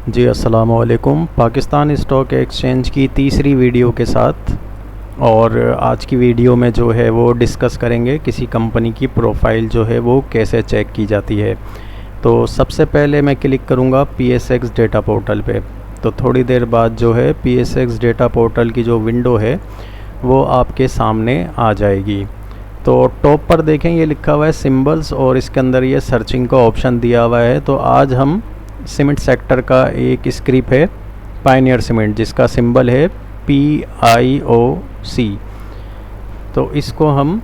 जी अस्सलाम वालेकुम। Pakistan stock exchange की तीसरी वीडियो के साथ, और आज की वीडियो में जो है वो डिस्कस करेंगे किसी कंपनी की प्रोफाइल जो है वो कैसे चेक की जाती है। तो सबसे पहले मैं क्लिक करूँगा PSX डेटा पोर्टल पे। तो थोड़ी देर बाद जो है PSX डेटा पोर्टल की जो विंडो है वो आपके सामने आ जाएगी। तो टॉप पर देखें ये लिखा हुआ है सिंबल्स, और इसके अंदर ये सर्चिंग का ऑप्शन दिया हुआ है। तो आज हम सीमेंट सेक्टर का एक स्क्रिप है पायनियर सीमेंट, जिसका सिंबल है PIOC। तो इसको हम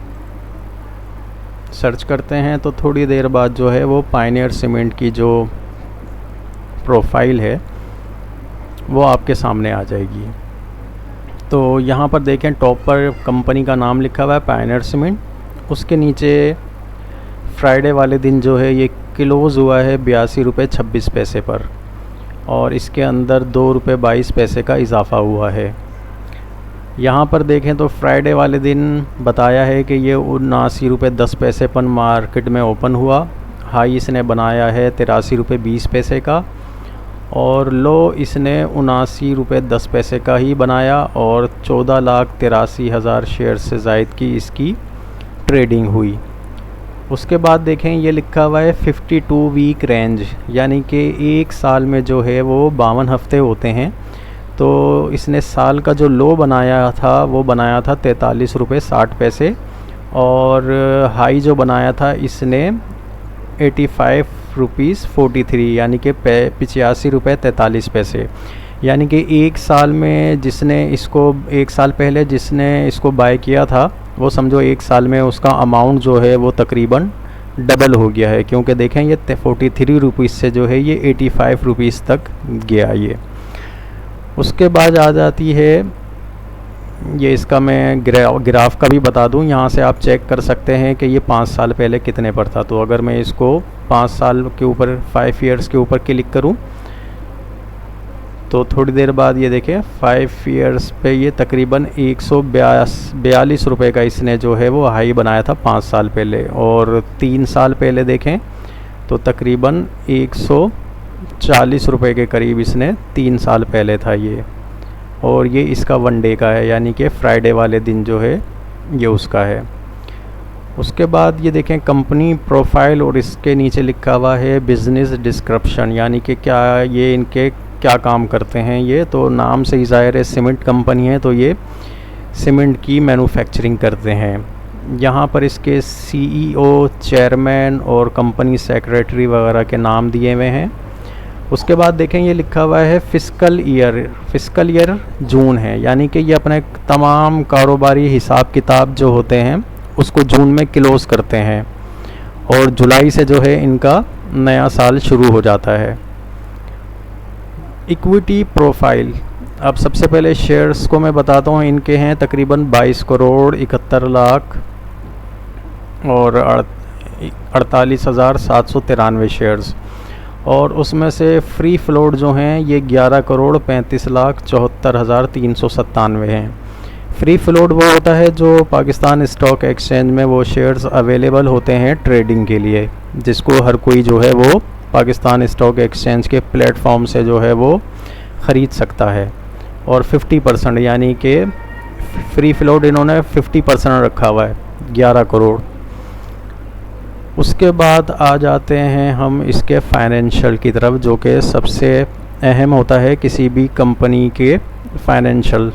सर्च करते हैं तो थोड़ी देर बाद जो है वो पायनियर सीमेंट की जो प्रोफाइल है वो आपके सामने आ जाएगी। तो यहाँ पर देखें टॉप पर कंपनी का नाम लिखा हुआ है पायनियर सीमेंट। उसके नीचे फ्राइडे वाले दिन जो है ये क्लोज़ हुआ है 82 रुपये 26 पैसे पर, और इसके अंदर 2 रुपये 22 पैसे का इजाफ़ा हुआ है। यहाँ पर देखें तो फ्राइडे वाले दिन बताया है कि ये 79 रुपये 10 पैसे पर मार्केट में ओपन हुआ। हाई इसने बनाया है 83 रुपये 20 पैसे का, और लो इसने 79 रुपये 10 पैसे का ही बनाया, और 14,83,000 शेयर से ज़ायद की इसकी ट्रेडिंग हुई। उसके बाद देखें ये लिखा हुआ है 52 वीक रेंज, यानी कि एक साल में जो है वो 52 हफ्ते होते हैं। तो इसने साल का जो लो बनाया था वो बनाया था 43 रुपये 60 पैसे, और हाई जो बनाया था इसने 85 रुपीज़ 43, यानी कि 85 रुपये 43 पैसे। यानी कि एक साल में जिसने इसको, एक साल पहले जिसने इसको बाय किया था वो समझो एक साल में उसका अमाउंट जो है वो तकरीबन डबल हो गया है, क्योंकि देखें ये 43 रुपीज़ से जो है ये 85 रुपीज़ तक गया ये। उसके बाद आ जाती है ये, इसका मैं ग्राफ का भी बता दूं, यहाँ से आप चेक कर सकते हैं कि ये 5 साल पहले कितने पर था। तो अगर मैं इसको 5 साल के ऊपर 5 ईयर्स के ऊपर क्लिक करूं तो थोड़ी देर बाद ये देखें 5 ईयर्स पे ये तकरीबन 142 रुपये का इसने जो है वो हाई बनाया था 5 साल पहले, और 3 साल पहले देखें तो तकरीबन 140 रुपये के करीब इसने 3 साल पहले था ये। और ये इसका वन डे का है, यानी कि फ्राइडे वाले दिन जो है ये उसका है। उसके बाद ये देखें कंपनी प्रोफाइल, और इसके नीचे लिखा हुआ है बिज़नेस डिस्क्रिप्शन, यानी कि क्या ये इनके क्या काम करते हैं ये। तो नाम से ही ज़ाहिर है सीमेंट कंपनी है, तो ये सीमेंट की मैन्युफैक्चरिंग करते हैं। यहाँ पर इसके CEO, चेयरमैन और कंपनी सेक्रेटरी वगैरह के नाम दिए हुए हैं। उसके बाद देखें ये लिखा हुआ है फिस्कल ईयर जून है, यानी कि ये अपने तमाम कारोबारी हिसाब किताब जो होते हैं उसको जून में क्लोज़ करते हैं, और जुलाई से जो है इनका नया साल शुरू हो जाता है। इक्विटी प्रोफाइल, अब सबसे पहले शेयर्स को मैं बताता हूँ। इनके हैं तकरीबन 22 करोड़ 71 लाख और 48,793 शेयर्स, और उसमें से फ्री फ्लोट जो हैं ये 11 करोड़ 35 लाख 74,397 हैं। फ्री फ्लोट वो होता है जो पाकिस्तान स्टॉक एक्सचेंज में वो शेयर्स अवेलेबल होते हैं ट्रेडिंग के लिए, जिसको हर कोई जो है वो पाकिस्तान स्टॉक एक्सचेंज के प्लेटफॉर्म से जो है वो ख़रीद सकता है। और 50%, यानी कि फ्री फ्लोट इन्होंने 50% रखा हुआ है 11 करोड़। उसके बाद आ जाते हैं हम इसके फाइनेंशियल की तरफ, जो कि सबसे अहम होता है किसी भी कंपनी के फाइनेंशियल,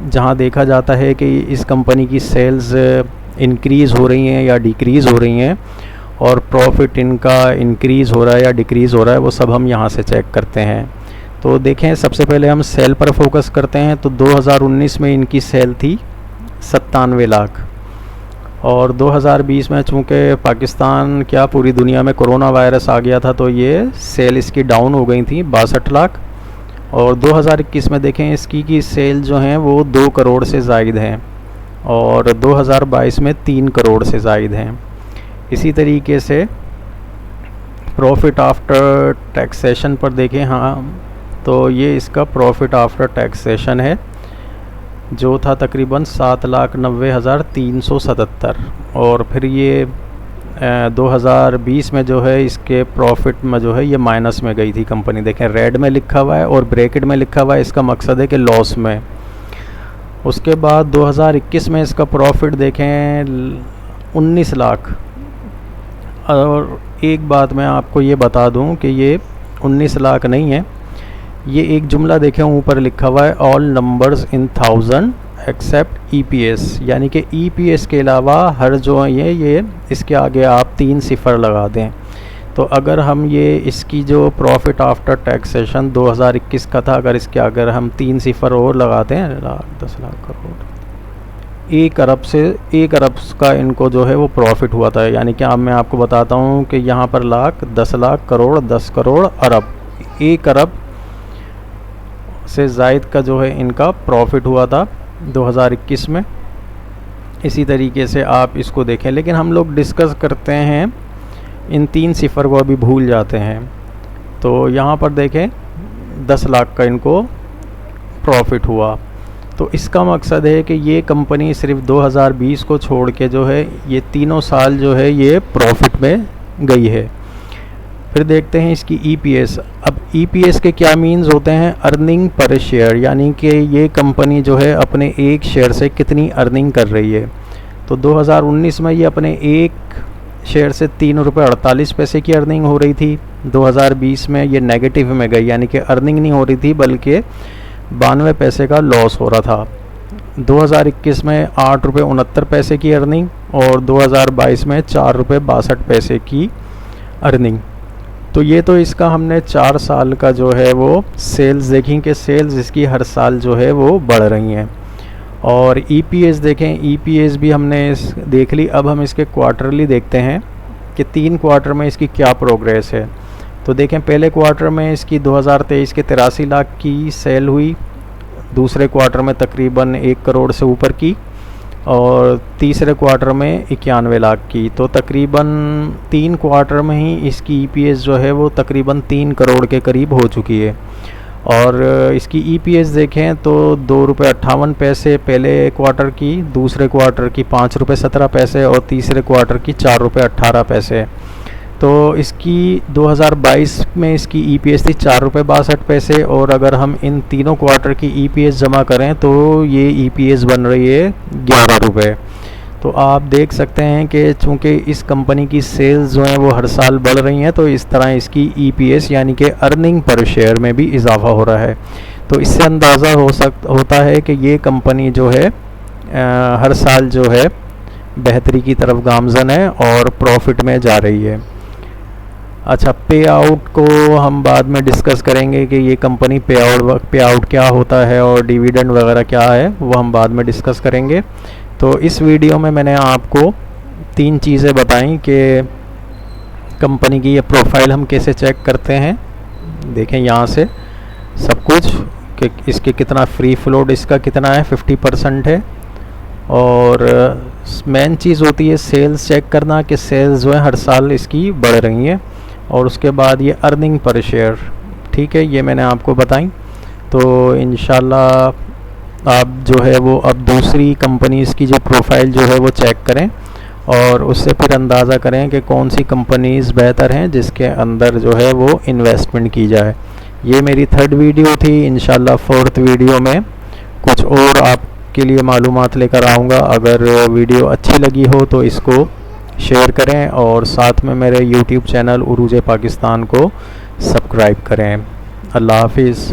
जहां देखा जाता है कि इस कंपनी की सेल्स इंक्रीज़ हो रही हैं या डिक्रीज़ हो रही हैं, और प्रॉफिट इनका इंक्रीज़ हो रहा है या डिक्रीज़ हो रहा है, वो सब हम यहाँ से चेक करते हैं। तो देखें सबसे पहले हम सेल पर फोकस करते हैं। तो 2019 में इनकी सेल थी 97 लाख, और 2020 में चूँकि पाकिस्तान क्या पूरी दुनिया में कोरोना वायरस आ गया था तो ये सेल इसकी डाउन हो गई थी 62 लाख। और 2021 में देखें इसकी की सेल जो हैं वो 2 करोड़ से ज़ायद हैं, और 2022 में 3 करोड़ से ज़ायद हैं। इसी तरीके से प्रॉफिट आफ्टर टैक्सेशन पर देखें, हाँ तो ये इसका प्रॉफिट आफ्टर टैक्सेशन है जो था तकरीबन 7,90,377, और फिर ये 2020 में जो है इसके प्रॉफिट में जो है ये माइनस में गई थी कंपनी। देखें रेड में लिखा हुआ है और ब्रैकेट में लिखा हुआ है, इसका मकसद है कि लॉस में। उसके बाद 2021 में इसका प्रॉफिट देखें 19 लाख। और एक बात मैं आपको ये बता दूं कि ये 19 लाख नहीं है, ये एक जुमला देखें ऊपर लिखा हुआ है all numbers in 1000 except EPS, यानी कि EPS के अलावा हर जो है ये इसके आगे आप 3 सिफर लगा दें। तो अगर हम ये इसकी जो प्रॉफिट आफ्टर टैक्सेशन 2021 का था, अगर इसके अगर हम 3 सिफर और लगाते हैं 10 लाख करोड़, 1 अरब से 1 अरब का इनको जो है वो प्रॉफिट हुआ था। यानी कि अब मैं आपको बताता हूँ कि यहाँ पर लाख, 10 लाख, करोड़, 10 करोड़, अरब, 1 अरब से ज़ायद का जो है इनका प्रॉफिट हुआ था 2021 में। इसी तरीके से आप इसको देखें, लेकिन हम लोग डिस्कस करते हैं इन 3 सिफर को, अभी भूल जाते हैं। तो यहाँ पर देखें 10 लाख का इनको प्रॉफिट हुआ। तो इसका मकसद है कि ये कंपनी सिर्फ 2020 को छोड़ के जो है ये तीनों साल जो है ये प्रॉफिट में गई है। फिर देखते हैं इसकी EPS। अब EPS के क्या मीन्स होते हैं? अर्निंग पर शेयर, यानी कि ये कंपनी जो है अपने एक शेयर से कितनी अर्निंग कर रही है। तो 2019 में ये अपने एक शेयर से 3 रुपये 48 पैसे की अर्निंग हो रही थी। 2020 में ये नेगेटिव में गई, यानी कि अर्निंग नहीं हो रही थी बल्कि 92 पैसे का लॉस हो रहा था। 2021 में 8 रुपये 69 पैसे की अर्निंग और 2022 में 4 रुपये 62 पैसे की अर्निंग। तो ये तो इसका हमने 4 साल का जो है वो सेल्स देखी कि सेल्स इसकी हर साल जो है वो बढ़ रही हैं। और EPS देखें, EPS भी हमने देख ली। अब हम इसके क्वार्टरली देखते हैं कि 3 क्वार्टर में इसकी क्या प्रोग्रेस है। तो देखें पहले क्वार्टर में इसकी 2023 के 83 लाख की सेल हुई, दूसरे क्वार्टर में तकरीबन 1 करोड़ से ऊपर की और तीसरे क्वार्टर में 91 लाख की। तो तकरीबन 3 क्वार्टर में ही इसकी EPS जो है वो तकरीबन 3 करोड़ के करीब हो चुकी है। और इसकी EPS देखें तो 2 रुपये 58 पैसे पहले क्वार्टर की, दूसरे क्वार्टर की 5 रुपये 17 पैसे और तीसरे क्वार्टर की 4 रुपये 18 पैसे। तो इसकी 2022 में इसकी EPS थी 4 रुपये 62 पैसे और अगर हम इन तीनों क्वार्टर की EPS जमा करें तो ये EPS बन रही है 11 रुपये। तो आप देख सकते हैं कि चूँकि इस कंपनी की सेल्स जो हैं वो हर साल बढ़ रही हैं, तो इस तरह इसकी EPS यानी कि अर्निंग पर शेयर में भी इजाफा हो रहा है। तो इससे अंदाज़ा होता है कि ये कंपनी जो है हर साल जो है बेहतरी की तरफ गामज़न है और प्रॉफिट में जा रही है। अच्छा, पे आउट को हम बाद में डिस्कस करेंगे कि ये कंपनी पे आउट क्या होता है और डिविडेंड वगैरह क्या है, वो हम बाद में डिस्कस करेंगे। तो इस वीडियो में मैंने आपको 3 चीज़ें बताई कि कंपनी की ये प्रोफाइल हम कैसे चेक करते हैं। देखें यहाँ से सब कुछ कि इसके कितना फ्री फ्लोट इसका कितना है, 50% है। और मेन चीज़ होती है सेल्स चेक करना कि सेल्स जो है हर साल इसकी बढ़ रही हैं। और उसके बाद ये अर्निंग पर शेयर, ठीक है, ये मैंने आपको बताई। तो इंशाल्लाह आप जो है वो अब दूसरी कंपनीज़ की जो प्रोफाइल जो है वो चेक करें और उससे फिर अंदाज़ा करें कि कौन सी कंपनीज़ बेहतर हैं जिसके अंदर जो है वो इन्वेस्टमेंट की जाए। ये मेरी 3rd वीडियो थी। इंशाल्लाह 4th वीडियो में कुछ और आपके लिए मालूमात लेकर आऊँगा। अगर वीडियो अच्छी लगी हो तो इसको शेयर करें और साथ में मेरे YouTube चैनल उरूज पाकिस्तान को सब्सक्राइब करें। अल्लाह हाफिज़।